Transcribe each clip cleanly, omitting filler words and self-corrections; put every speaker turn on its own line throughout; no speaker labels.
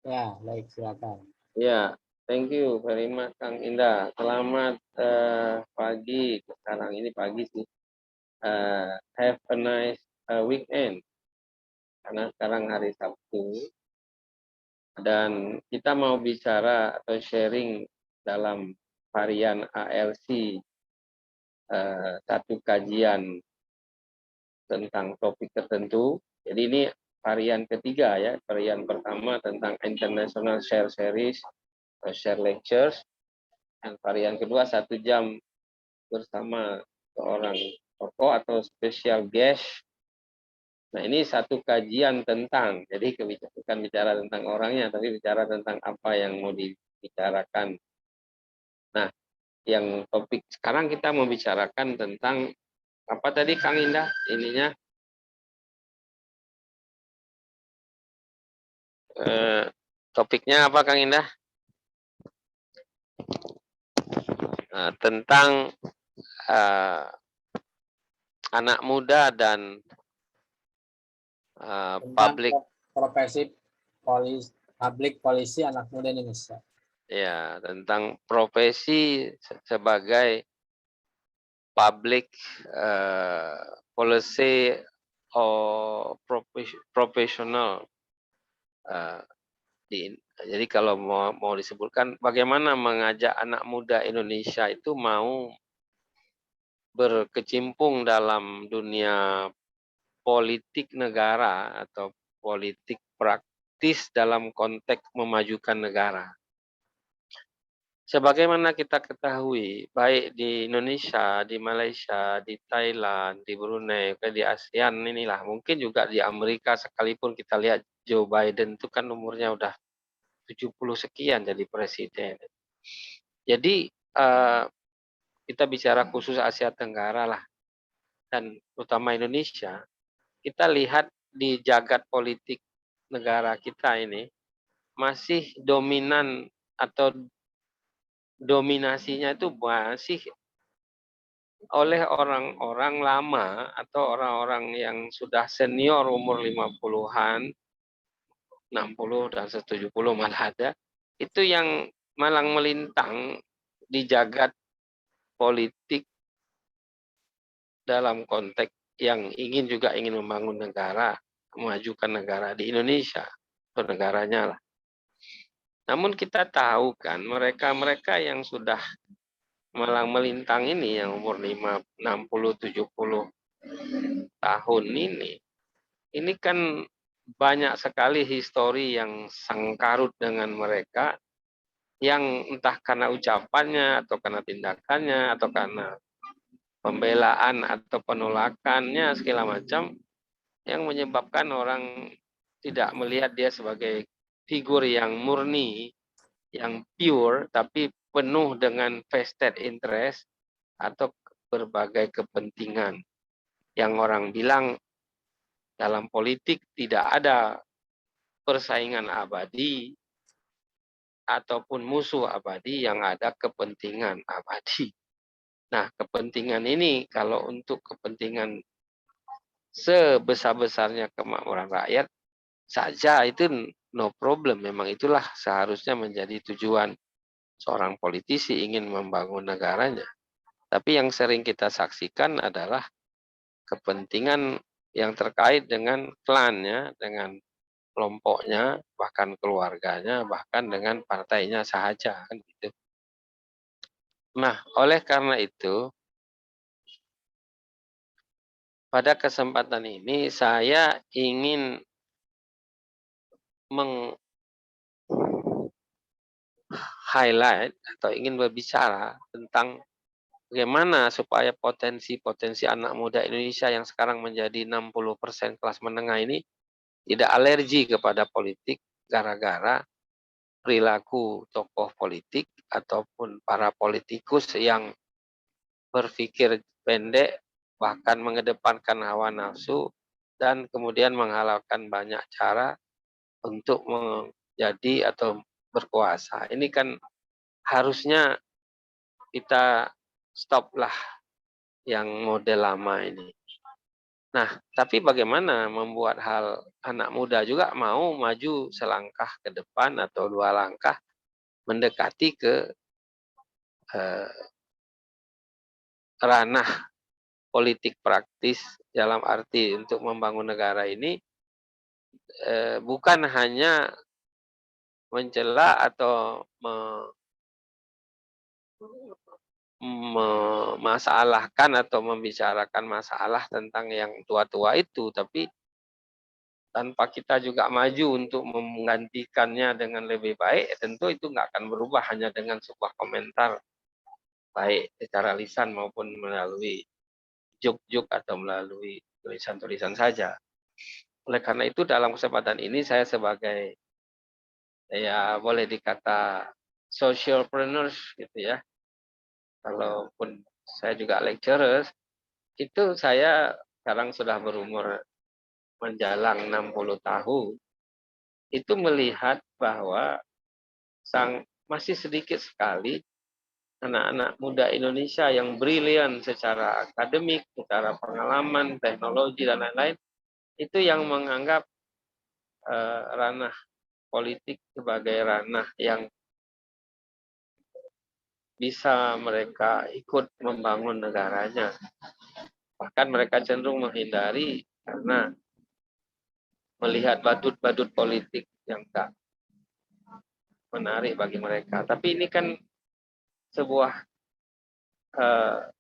Ya, baik, silakan.
Ya, thank you very much Kang Indah. Selamat pagi. Sekarang ini pagi sih. Have a nice weekend. Karena sekarang hari Sabtu dan kita mau bicara atau sharing dalam varian ALC satu kajian tentang topik tertentu. Jadi ini varian ketiga ya. Varian pertama tentang International Share Series atau Share Lectures. Dan varian kedua 1 jam bersama seorang tokoh atau special guest. Nah ini satu kajian tentang, jadi bukan bicara tentang orangnya, tapi bicara tentang apa yang mau dibicarakan. Nah yang topik sekarang kita mau bicarakan tentang apa tadi Kang Indah ininya topiknya apa Kang Indah? Tentang anak muda dan
Tentang
public
profesi public policy anak muda Indonesia.
ya, tentang profesi sebagai public policy or professional. Jadi kalau mau disebutkan bagaimana mengajak anak muda Indonesia itu mau berkecimpung dalam dunia politik negara atau politik praktis dalam konteks memajukan negara. Sebagaimana kita ketahui, baik di Indonesia, di Malaysia, di Thailand, di Brunei, di ASEAN inilah, mungkin juga di Amerika sekalipun kita lihat Joe Biden itu kan umurnya udah 70 sekian jadi presiden. Jadi kita bicara khusus Asia Tenggara lah, dan terutama Indonesia, kita lihat di jagat politik negara kita ini masih dominan atau dominasinya itu masih oleh orang-orang lama atau orang-orang yang sudah senior umur 50-an, 60 dan 70 malah ada, itu yang malang melintang di jagat politik dalam konteks yang ingin membangun negara, memajukan negara di Indonesia, atau negaranya lah. Namun kita tahu kan mereka-mereka yang sudah malang melintang ini yang umur 5, 60, 70 tahun ini kan banyak sekali histori yang sangkarut dengan mereka yang entah karena ucapannya atau karena tindakannya atau karena pembelaan atau penolakannya segala macam yang menyebabkan orang tidak melihat dia sebagai figur yang murni, yang pure, tapi penuh dengan vested interest atau berbagai kepentingan. Yang orang bilang dalam politik tidak ada persaingan abadi ataupun musuh abadi, yang ada kepentingan abadi. Nah, kepentingan ini kalau untuk kepentingan sebesar-besarnya kemakmuran rakyat saja itu no problem. Memang itulah seharusnya menjadi tujuan seorang politisi ingin membangun negaranya. Tapi yang sering kita saksikan adalah kepentingan yang terkait dengan klannya, dengan kelompoknya, bahkan keluarganya, bahkan dengan partainya saja kan gitu. Nah, oleh karena itu pada kesempatan ini saya ingin meng-highlight atau ingin berbicara tentang bagaimana supaya potensi-potensi anak muda Indonesia yang sekarang menjadi 60% kelas menengah ini tidak alergi kepada politik gara-gara perilaku tokoh politik ataupun para politikus yang berpikir pendek, bahkan mengedepankan hawa nafsu, dan kemudian menghalalkan banyak cara untuk menjadi atau berkuasa. Ini kan harusnya kita stop lah yang model lama ini. Nah, tapi bagaimana membuat hal anak muda juga mau maju selangkah ke depan atau 2 langkah mendekati ke, eee, ranah politik praktis dalam arti untuk membangun negara ini, bukan hanya mencela atau memasalahkan atau membicarakan masalah tentang yang tua-tua itu, tapi tanpa kita juga maju untuk menggantikannya dengan lebih baik, tentu itu nggak akan berubah hanya dengan sebuah komentar, baik secara lisan maupun melalui juk-juk atau melalui tulisan-tulisan saja. Oleh karena itu dalam kesempatan ini saya sebagai, ya boleh dikata socialpreneurs gitu ya, kalaupun saya juga lecturer, itu saya sekarang sudah berumur menjelang 60 tahun, itu melihat bahwa masih sedikit sekali anak-anak muda Indonesia yang brilian secara akademik, secara pengalaman, teknologi, dan lain-lain, itu yang menganggap ranah politik sebagai ranah yang bisa mereka ikut membangun negaranya. Bahkan mereka cenderung menghindari karena melihat badut-badut politik yang tak menarik bagi mereka. Tapi ini kan sebuah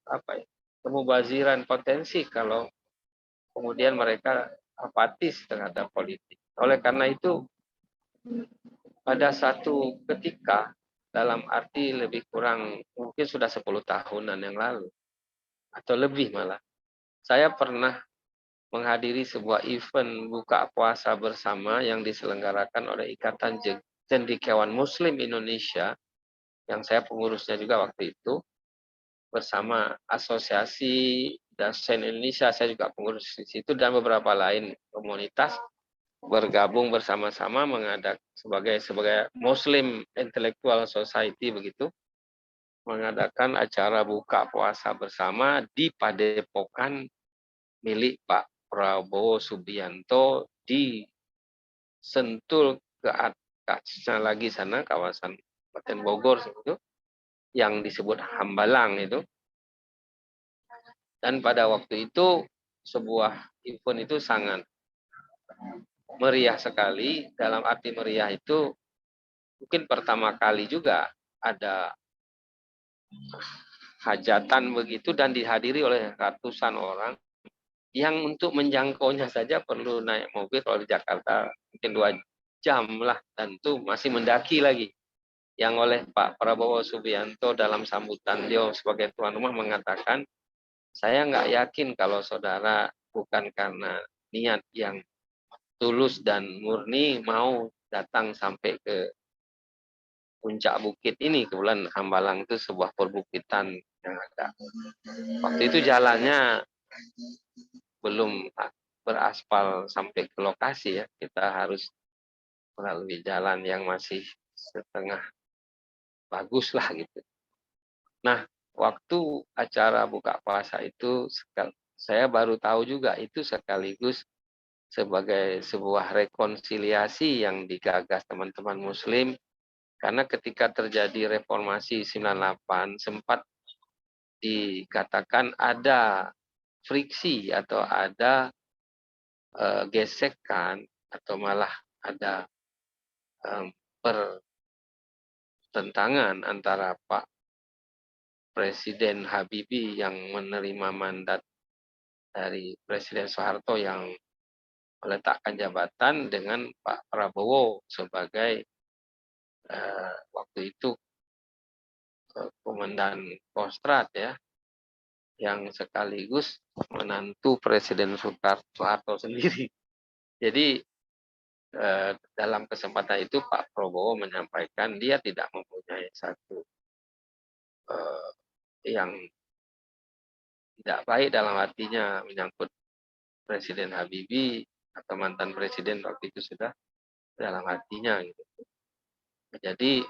apa ya, pemubaziran potensi kalau kemudian mereka apatis terhadap politik. Oleh karena itu, pada satu ketika, dalam arti lebih kurang mungkin sudah 10 tahunan yang lalu, atau lebih malah, saya pernah menghadiri sebuah event buka puasa bersama yang diselenggarakan oleh Ikatan Cendekiawan Muslim Indonesia, yang saya pengurusnya juga waktu itu, bersama Asosiasi Dasen Indonesia, saya juga pengurus di situ, dan beberapa lain komunitas bergabung bersama-sama mengadakan sebagai Muslim Intellectual Society begitu, mengadakan acara buka puasa bersama di Padepokan milik Pak Prabowo Subianto di Sentul ke atasnya lagi sana, kawasan Kabupaten Bogor itu, yang disebut Hambalang itu. Dan pada waktu itu sebuah event itu sangat meriah sekali, dalam arti meriah itu mungkin pertama kali juga ada hajatan begitu dan dihadiri oleh ratusan orang yang untuk menjangkaunya saja perlu naik mobil kalau di Jakarta mungkin 2 jam lah, dan itu masih mendaki lagi. Yang oleh Pak Prabowo Subianto dalam sambutan beliau sebagai tuan rumah mengatakan, saya nggak yakin kalau saudara bukan karena niat yang tulus dan murni mau datang sampai ke puncak bukit ini. Kebetulan Hambalang itu sebuah perbukitan yang ada. Waktu itu jalannya belum beraspal sampai ke lokasi ya. Kita harus melalui jalan yang masih setengah bagus lah gitu. Nah, waktu acara buka puasa itu saya baru tahu juga itu sekaligus sebagai sebuah rekonsiliasi yang digagas teman-teman Muslim, karena ketika terjadi reformasi 98 sempat dikatakan ada friksi atau ada gesekan atau malah ada pertentangan antara Pak Presiden Habibie yang menerima mandat dari Presiden Soeharto yang meletakkan jabatan dengan Pak Prabowo sebagai waktu itu komandan Kostrad ya, yang sekaligus menantu Presiden Soeharto sendiri. Jadi dalam kesempatan itu Pak Prabowo menyampaikan dia tidak mempunyai satu yang tidak baik dalam artinya menyangkut Presiden Habibie atau mantan presiden waktu itu sudah dalam hatinya gitu. Jadi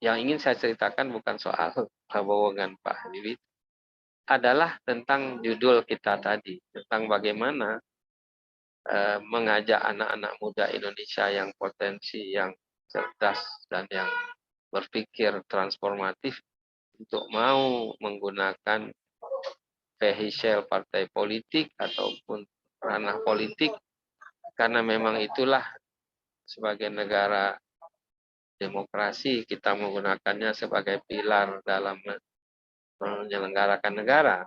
yang ingin saya ceritakan bukan soal Prabowo dengan Pak Habibie, adalah tentang judul kita tadi, tentang bagaimana mengajak anak-anak muda Indonesia yang potensi, yang cerdas, dan yang berpikir transformatif untuk mau menggunakan vehikel partai politik ataupun ranah politik, karena memang itulah sebagai negara demokrasi kita menggunakannya sebagai pilar dalam menyelenggarakan negara.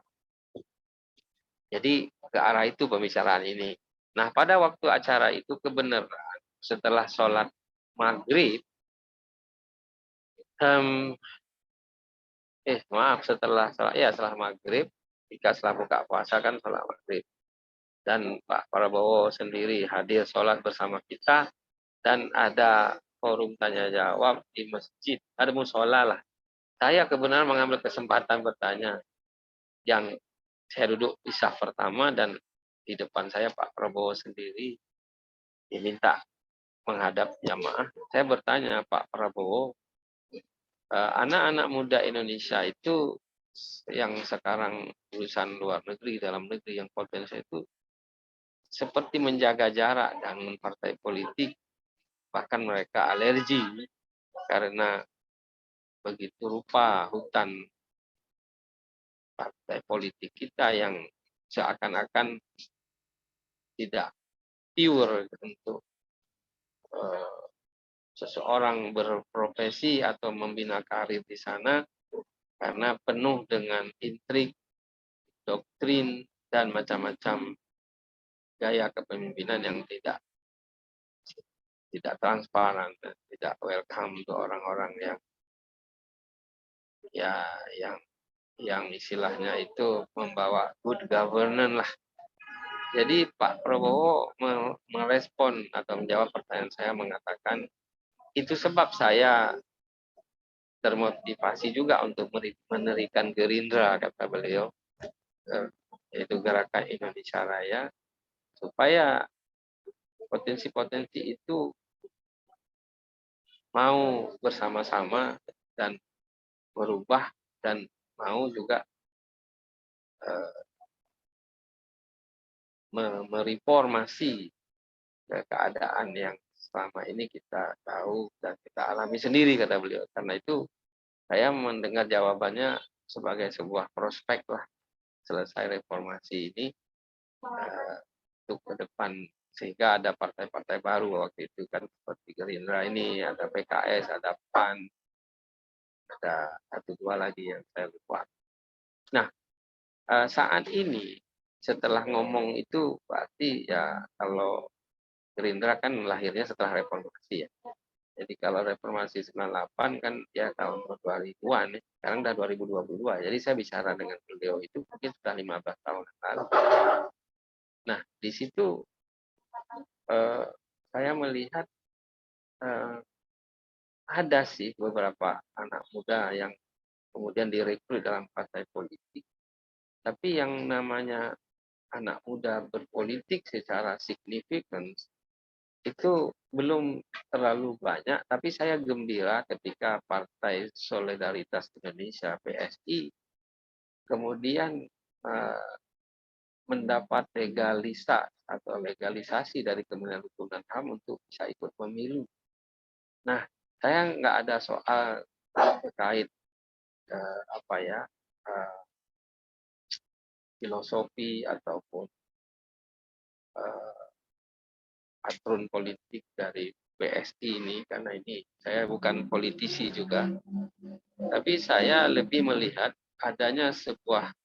Jadi ke arah itu pembicaraan ini. Nah, pada waktu acara itu kebenaran setelah sholat maghrib, setelah maghrib, jika setelah buka puasa kan sholat maghrib, dan Pak Prabowo sendiri hadir sholat bersama kita, dan ada forum tanya jawab di masjid, ada musola lah. Saya kebenaran mengambil kesempatan bertanya, yang saya duduk di saf pertama dan di depan saya Pak Prabowo sendiri diminta menghadap jamaah. Saya bertanya, Pak Prabowo, anak-anak muda Indonesia itu yang sekarang lulusan luar negeri, dalam negeri yang potensi itu seperti menjaga jarak dengan partai politik, bahkan mereka alergi karena begitu rupa hutan partai politik kita yang seakan-akan tidak pure untuk seseorang berprofesi atau membina karir di sana, karena penuh dengan intrik, doktrin, dan macam-macam gaya kepemimpinan yang tidak transparan dan tidak welcome untuk orang-orang yang istilahnya itu membawa good governance lah. Jadi Pak Prabowo merespon atau menjawab pertanyaan saya mengatakan, itu sebab saya termotivasi juga untuk mendirikan Gerindra, kata beliau, yaitu Gerakan Indonesia Raya, supaya potensi-potensi itu mau bersama-sama dan berubah, dan mau juga mereformasi keadaan yang selama ini kita tahu dan kita alami sendiri, kata beliau. Karena itu saya mendengar jawabannya sebagai sebuah prospek lah, selesai reformasi ini untuk ke depan, sehingga ada partai-partai baru waktu itu kan, seperti Gerindra ini, ada PKS, ada PAN, ada 1-2 lagi yang saya lupa. Nah, saat ini setelah ngomong itu berarti ya, kalau Gerindra kan lahirnya setelah reformasi ya. Jadi kalau reformasi 98 kan ya tahun 2000-an ya. Sekarang udah 2022. Jadi saya bicara dengan beliau itu mungkin sudah 15 tahun lalu. Nah, di situ saya melihat ada sih beberapa anak muda yang kemudian direkrut dalam partai politik. Tapi yang namanya anak muda berpolitik secara signifikan itu belum terlalu banyak. Tapi saya gembira ketika Partai Solidaritas Indonesia (PSI) kemudian mendapat legalisasi dari Kementerian Hukum dan HAM untuk bisa ikut pemilu. Nah, saya nggak ada soal terkait filosofi ataupun patron politik dari PSI ini, karena ini saya bukan politisi juga, tapi saya lebih melihat adanya sebuah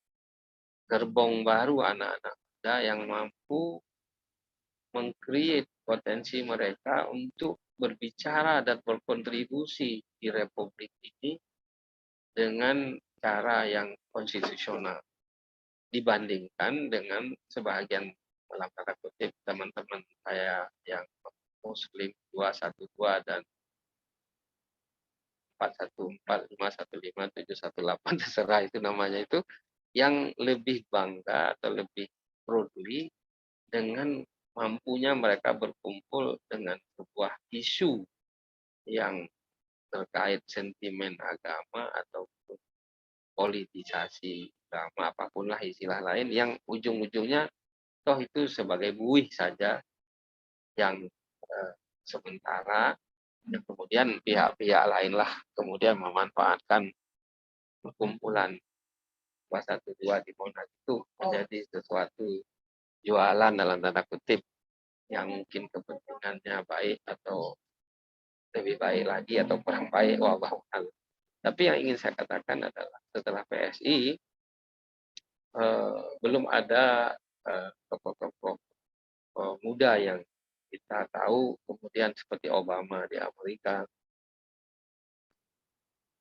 gerbong baru anak-anak muda yang mampu meng-create potensi mereka untuk berbicara dan berkontribusi di Republik ini dengan cara yang konstitusional, dibandingkan dengan sebagian dalam tanda kutip teman-teman saya yang Muslim 212 dan 414, 515, 718, terserah itu namanya, itu yang lebih bangga atau lebih peduli dengan mampunya mereka berkumpul dengan sebuah isu yang terkait sentimen agama ataupun politisasi agama, apapun lah istilah lain yang ujung-ujungnya toh itu sebagai buih saja yang sementara, yang kemudian pihak-pihak lainlah kemudian memanfaatkan perkumpulan 212 di Monas itu menjadi sesuatu jualan dalam tanda kutip yang mungkin kepentingannya baik atau lebih baik lagi atau kurang baik, wallahu a'lam. Tapi yang ingin saya katakan adalah setelah PSI belum ada tokoh-tokoh muda yang kita tahu, kemudian seperti Obama di Amerika,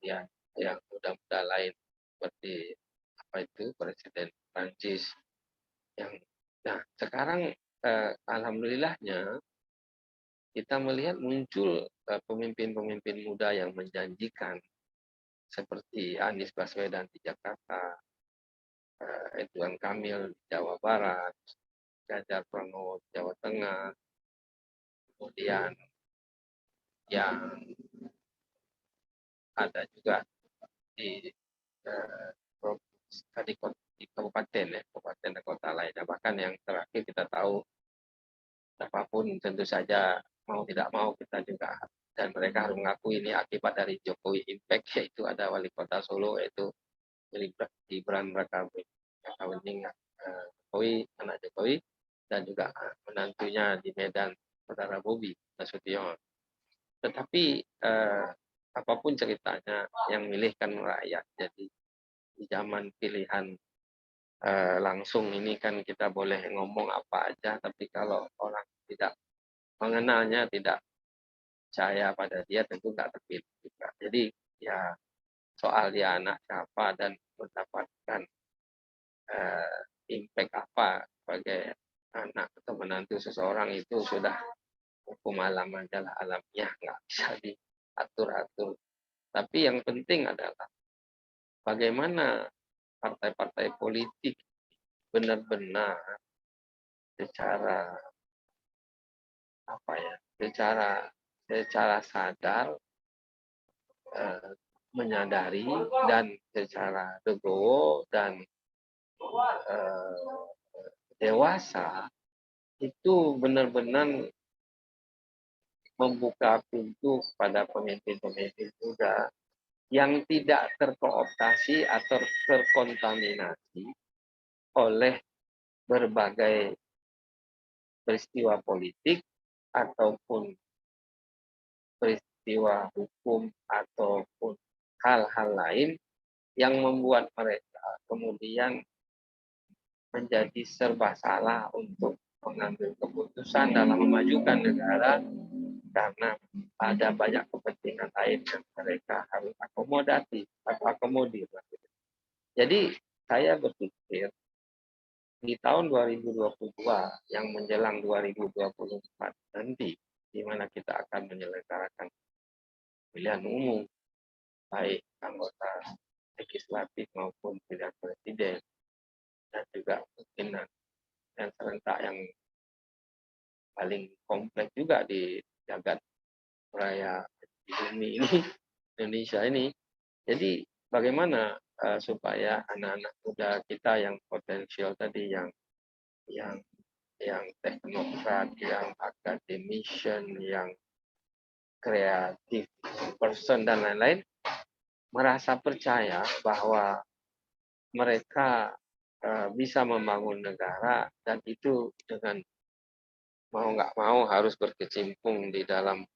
ya, yang muda-muda lain seperti apa itu Presiden Prancis yang, nah sekarang alhamdulillahnya kita melihat muncul pemimpin-pemimpin muda yang menjanjikan seperti Anies Baswedan di Jakarta, Ridwan Kamil di Jawa Barat, Ganjar Pranowo di Jawa Tengah, kemudian yang ada juga di di kabupaten ya, kabupaten dan kota lainnya. Bahkan yang terakhir kita tahu, apapun tentu saja mau tidak mau kita juga, dan mereka harus mengakui ini akibat dari Jokowi Impact, yaitu ada wali kota Solo yaitu Gibran Rakabuming Jokowi, anak Jokowi, dan juga menantunya di Medan, saudara Bobi Nasution. Tetapi apapun ceritanya, yang milihkan rakyat. Jadi di zaman pilihan langsung ini kan kita boleh ngomong apa aja, tapi kalau orang tidak mengenalnya, tidak percaya pada dia, tentu nggak terpilih juga. Jadi ya soal dia anak siapa dan mendapatkan impact apa sebagai anak atau menantu seseorang, itu sudah hukum alam adalah alamiah, nggak bisa diatur-atur. Tapi yang penting adalah bagaimana partai-partai politik benar-benar secara apa ya, secara sadar menyadari dan secara legowo dan dewasa itu benar-benar membuka pintu kepada pemimpin-pemimpin muda yang tidak terkooptasi atau terkontaminasi oleh berbagai peristiwa politik ataupun peristiwa hukum ataupun hal-hal lain yang membuat mereka kemudian menjadi serba salah untuk mengambil keputusan dalam memajukan negara, karena ada banyak kepentingan lain yang mereka harus akomodir. Jadi saya berpikir di tahun 2022 yang menjelang 2024 nanti, di mana kita akan menyelenggarakan pilihan umum, baik anggota legislatif maupun pilihan presiden, dan juga mungkin yang serentak yang paling kompleks juga di jagat raya di bumi ini, Indonesia ini. Jadi bagaimana supaya anak-anak muda kita yang potensial tadi, yang teknokrat, yang academician, yang kreatif person dan lain-lain, merasa percaya bahwa mereka bisa membangun negara, dan itu dengan mau nggak mau harus berkecimpung di dalam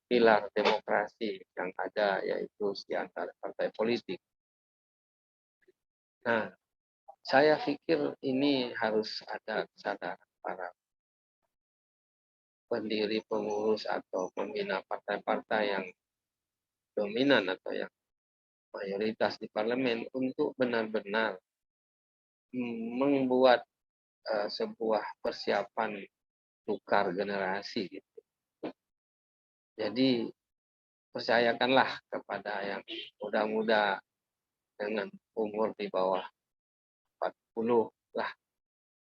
pilar demokrasi yang ada, yaitu di antara partai politik. Nah, saya pikir ini harus ada kesadaran para pendiri, pengurus, atau pembina partai-partai yang dominan atau yang mayoritas di parlemen untuk benar-benar membuat sebuah persiapan tukar generasi gitu. Jadi percayakanlah kepada yang muda-muda dengan umur di bawah 40 lah,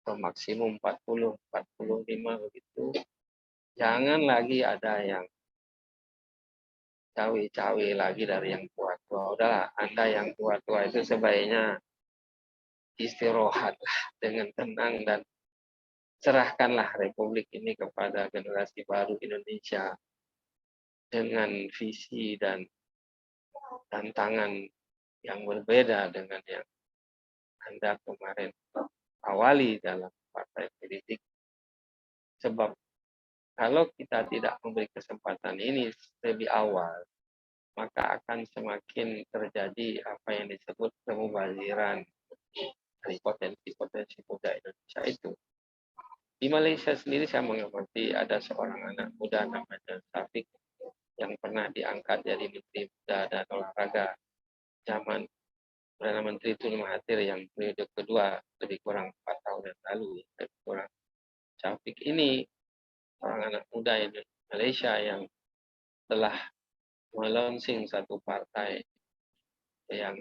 atau maksimum 40, 45 begitu. Jangan lagi ada yang cawe-cawe lagi dari yang kuat. bahwa udahlah Anda yang tua-tua itu sebaiknya istirahatlah dengan tenang dan serahkanlah Republik ini kepada generasi baru Indonesia dengan visi dan tantangan yang berbeda dengan yang Anda kemarin awali dalam partai politik. Sebab kalau kita tidak memberi kesempatan ini lebih awal, maka akan semakin terjadi apa yang disebut pemubaziran dari potensi-potensi muda Indonesia itu. Di Malaysia sendiri saya mengamati ada seorang anak muda namanya Syafiq yang pernah diangkat jadi Menteri Muda dan Olahraga zaman Perdana Menteri Tun Mahathir yang periode kedua lebih kurang 4 tahun yang lalu. Lebih kurang. Syafiq ini orang anak muda Malaysia yang telah melonsing satu partai yang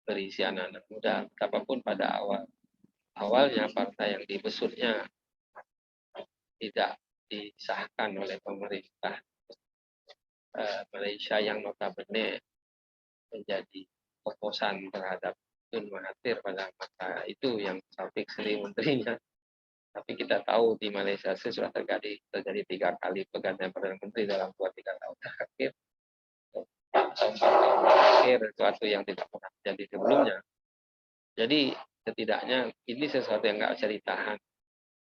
berisi anak-anak muda. Betapapun pada awalnya partai yang dibesutnya tidak disahkan oleh pemerintah Malaysia yang notabene menjadi oposan terhadap Tun Mahathir pada masa itu yang Syafiq sendiri menterinya. Tapi kita tahu di Malaysia sudah terjadi 3 kali pergantian Perdana Menteri dalam 2-3 tahun terakhir. 4 tahun terakhir, sesuatu yang tidak pernah terjadi sebelumnya. Jadi setidaknya ini sesuatu yang nggak bisa ditahan.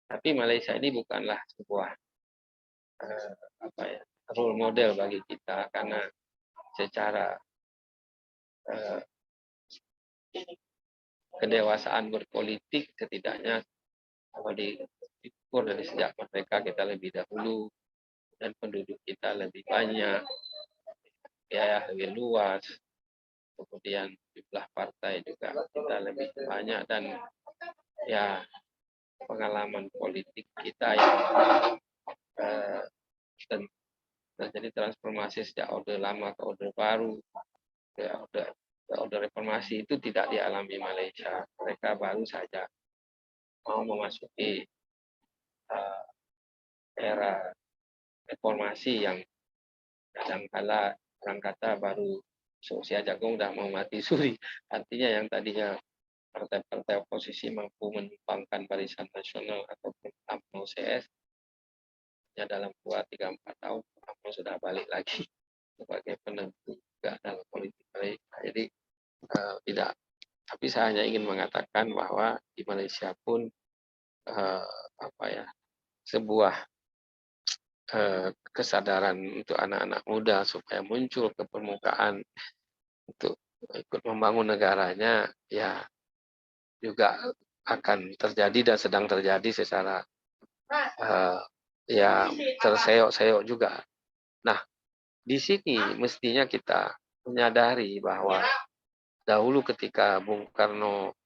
Tapi Malaysia ini bukanlah sebuah role model bagi kita karena secara kedewasaan berpolitik setidaknya kalau diukur dari sejak merdeka kita lebih dahulu dan penduduk kita lebih banyak, ya lebih luas, kemudian jumlah partai juga kita lebih banyak dan ya pengalaman politik kita yang terjadi transformasi sejak orde lama ke orde baru, ke orde reformasi itu tidak dialami Malaysia. Mereka baru saja mau memasuki era reformasi yang kadangkala orang kata baru seusia jagung dah mau mati suri. Artinya yang tadinya partai-partai oposisi mampu menyumbangkan barisan nasional ataupun UMNO CS ya dalam 2-3-4 tahun UMNO sudah balik lagi sebagai penentu juga dalam politik Malaysia. Jadi tidak. Tapi saya hanya ingin mengatakan bahwa di Malaysia pun sebuah kesadaran untuk anak-anak muda supaya muncul ke permukaan untuk ikut membangun negaranya ya juga akan terjadi dan sedang terjadi secara ya terseok-seok juga. Nah, di sini mestinya kita menyadari bahwa dahulu ketika Bung Karno,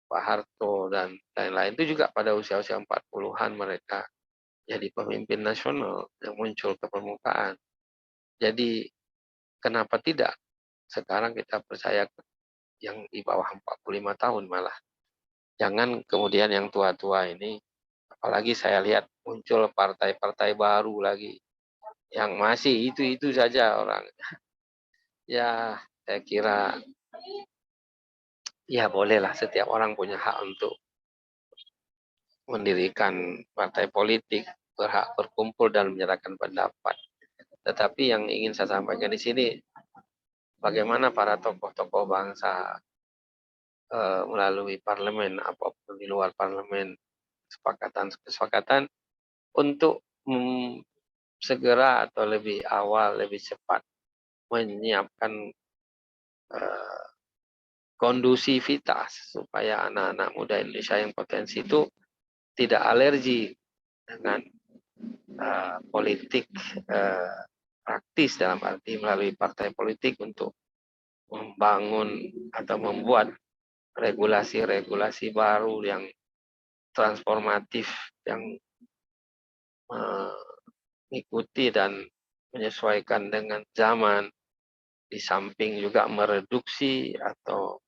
Pak Harto dan lain-lain itu juga pada usia-usia 40-an mereka jadi pemimpin nasional yang muncul ke permukaan. Jadi kenapa tidak sekarang kita percaya yang di bawah 45 tahun malah. Jangan kemudian yang tua-tua ini, apalagi saya lihat muncul partai-partai baru lagi yang masih itu-itu saja orang. Ya, saya kira ya bolehlah setiap orang punya hak untuk mendirikan partai politik, berhak berkumpul dan menyerahkan pendapat. Tetapi yang ingin saya sampaikan di sini, bagaimana para tokoh-tokoh bangsa melalui parlemen apapun di luar parlemen kesepakatan untuk segera atau lebih awal, lebih cepat menyiapkan kondusivitas supaya anak-anak muda Indonesia yang potensi itu tidak alergi dengan politik praktis dalam arti melalui partai politik untuk membangun atau membuat regulasi-regulasi baru yang transformatif yang mengikuti dan menyesuaikan dengan zaman, di samping juga mereduksi atau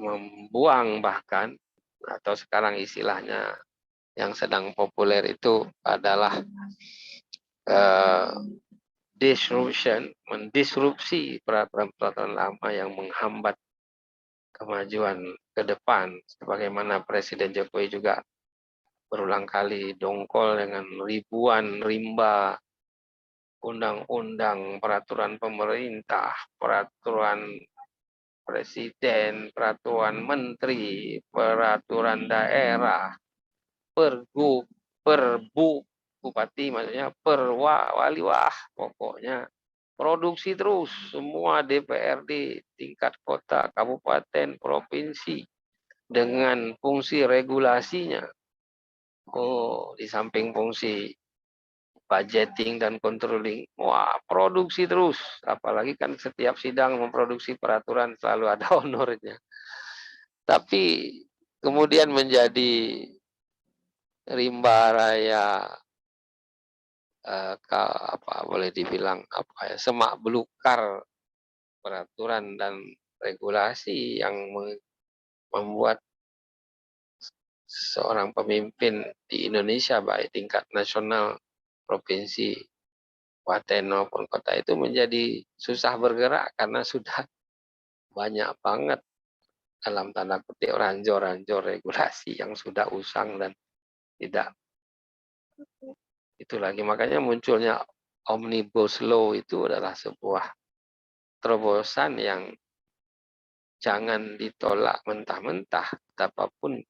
membuang bahkan atau sekarang istilahnya yang sedang populer itu adalah eh, mendisrupsi peraturan-peraturan lama yang menghambat kemajuan ke depan. Sebagaimana Presiden Jokowi juga berulang kali dongkol dengan ribuan rimba undang-undang, peraturan pemerintah, peraturan presiden, peraturan menteri, peraturan daerah, pergub, perbu, bupati maksudnya, perwa, wali, wah, pokoknya produksi terus semua DPRD tingkat kota, kabupaten, provinsi dengan fungsi regulasinya. Oh, di samping fungsi budgeting dan controlling, wah produksi terus. Apalagi kan setiap sidang memproduksi peraturan selalu ada honornya. Tapi kemudian menjadi rimba raya apa boleh dibilang apa ya, semak belukar peraturan dan regulasi yang membuat seorang pemimpin di Indonesia baik tingkat nasional, provinsi, kabupaten maupun kota itu menjadi susah bergerak karena sudah banyak banget dalam tanda kutip ranjau-ranjau regulasi yang sudah usang dan tidak itu lagi. Makanya munculnya Omnibus Law itu adalah sebuah terobosan yang jangan ditolak mentah-mentah, betapapun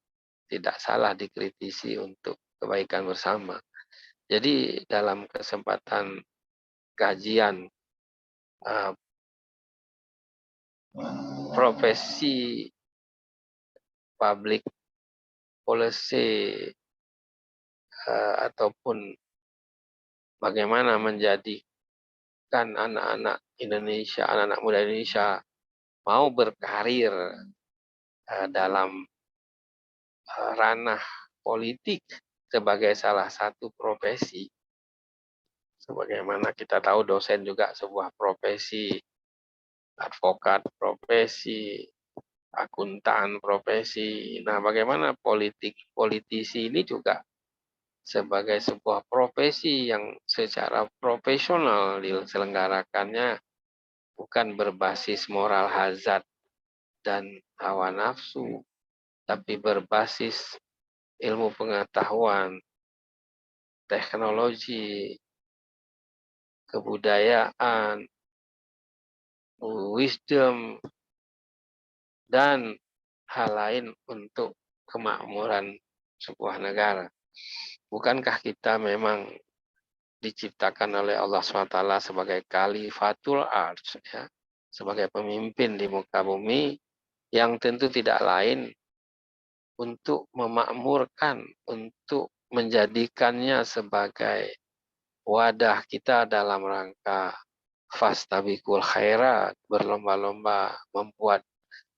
tidak salah dikritisi untuk kebaikan bersama. Jadi dalam kesempatan kajian profesi public policy ataupun bagaimana menjadikan anak-anak Indonesia, anak-anak muda Indonesia mau berkarir dalam ranah politik sebagai salah satu profesi. Sebagaimana kita tahu dosen juga sebuah profesi, advokat profesi, akuntan profesi. Nah, bagaimana politisi ini juga sebagai sebuah profesi yang secara profesional diselenggarakannya bukan berbasis moral hazard dan hawa nafsu, tapi berbasis ilmu pengetahuan, teknologi, kebudayaan, wisdom, dan hal lain untuk kemakmuran sebuah negara. Bukankah kita memang diciptakan oleh Allah SWT sebagai khalifatul ardh, ya, sebagai pemimpin di muka bumi yang tentu tidak lain untuk memakmurkan, untuk menjadikannya sebagai wadah kita dalam rangka fastabiqul khairat, berlomba-lomba membuat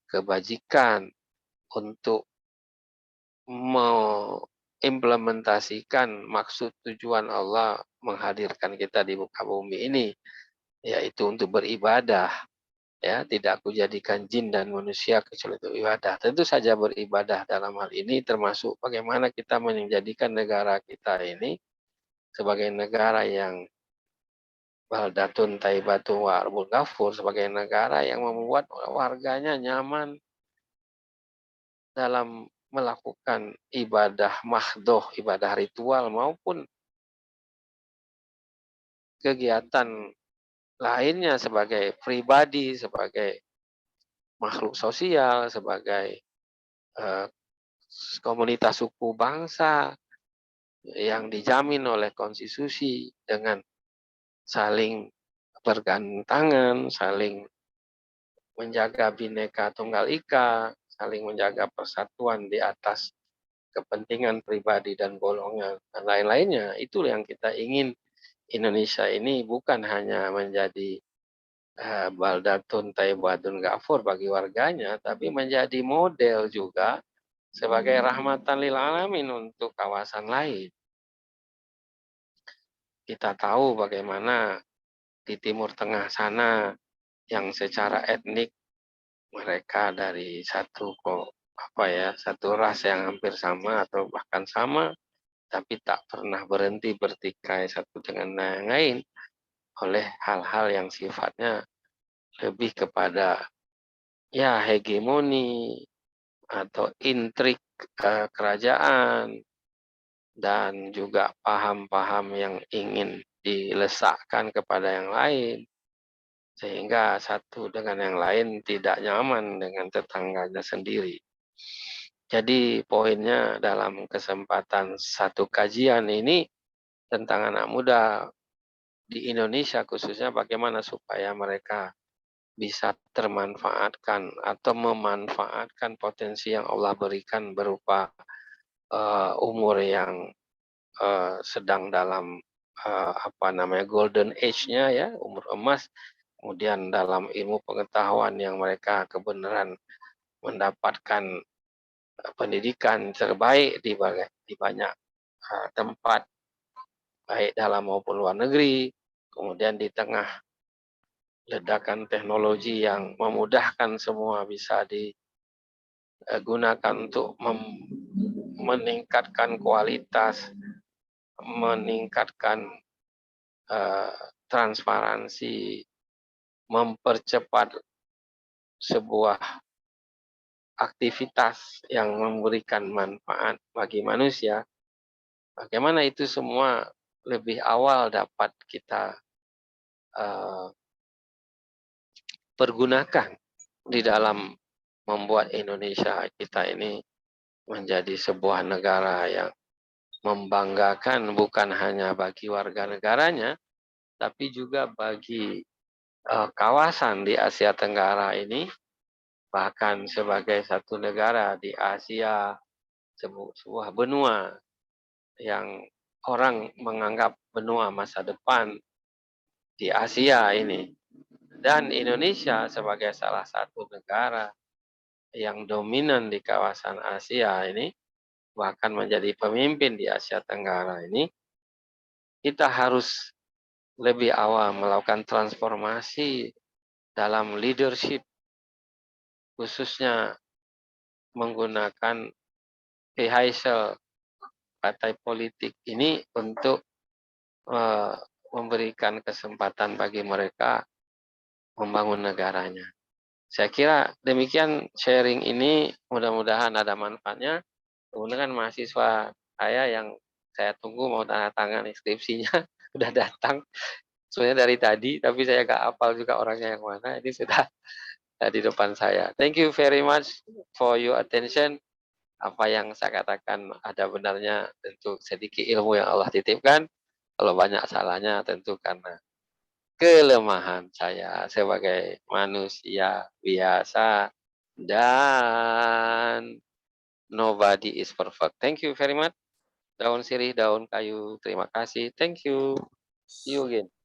kebajikan untuk mengimplementasikan maksud tujuan Allah menghadirkan kita di muka bumi ini, yaitu untuk beribadah. Ya, tidak aku jadikan jin dan manusia kecuali untuk ibadah. Tentu saja beribadah dalam hal ini termasuk bagaimana kita menjadikan negara kita ini sebagai negara yang baldatun taibatun wa arbul ghafur, sebagai negara yang membuat warganya nyaman dalam melakukan ibadah mahdoh, ibadah ritual maupun kegiatan lainnya sebagai pribadi, sebagai makhluk sosial, sebagai komunitas suku bangsa yang dijamin oleh konstitusi dengan saling bergandengan tangan, saling menjaga Bhinneka Tunggal Ika, saling menjaga persatuan di atas kepentingan pribadi dan golongan dan lain-lainnya. Itu yang kita ingin. Indonesia ini bukan hanya menjadi baldatun taibatun ghafur bagi warganya, tapi menjadi model juga sebagai rahmatan lil alamin untuk kawasan lain. Kita tahu bagaimana di Timur Tengah sana yang secara etnik mereka dari satu ras yang hampir sama atau bahkan sama, tapi tak pernah berhenti bertikai satu dengan yang lain oleh hal-hal yang sifatnya lebih kepada ya hegemoni atau intrik kerajaan dan juga paham-paham yang ingin dilesakkan kepada yang lain sehingga satu dengan yang lain tidak nyaman dengan tetangganya sendiri. Jadi poinnya dalam kesempatan satu kajian ini tentang anak muda di Indonesia khususnya bagaimana supaya mereka bisa termanfaatkan atau memanfaatkan potensi yang Allah berikan berupa umur yang sedang dalam golden age-nya ya, umur emas, kemudian dalam ilmu pengetahuan yang mereka kebenaran mendapatkan pendidikan terbaik di banyak tempat baik dalam maupun luar negeri, kemudian di tengah ledakan teknologi yang memudahkan semua bisa digunakan untuk meningkatkan kualitas, meningkatkan transparansi, mempercepat sebuah aktivitas yang memberikan manfaat bagi manusia, bagaimana itu semua lebih awal dapat kita pergunakan di dalam membuat Indonesia kita ini menjadi sebuah negara yang membanggakan bukan hanya bagi warga negaranya, tapi juga bagi kawasan di Asia Tenggara ini, bahkan sebagai satu negara di Asia, sebuah benua yang orang menganggap benua masa depan di Asia ini. Dan Indonesia sebagai salah satu negara yang dominan di kawasan Asia ini, bahkan menjadi pemimpin di Asia Tenggara ini, kita harus lebih awal melakukan transformasi dalam leadership, khususnya menggunakan vehicle partai politik ini untuk memberikan kesempatan bagi mereka membangun negaranya. Saya kira demikian sharing ini, mudah-mudahan ada manfaatnya. Kemudian mahasiswa saya yang saya tunggu mau tanda tangan skripsinya sudah datang. Sebenarnya dari tadi, tapi saya nggak hafal juga orangnya yang mana. Ini sudah di depan saya. Thank you very much for your attention. Apa yang saya katakan ada benarnya, tentu sedikit ilmu yang Allah titipkan. Kalau banyak salahnya tentu karena kelemahan saya sebagai manusia biasa dan nobody is perfect. Thank you very much. Daun sirih, daun kayu. Terima kasih. Thank you. See you again.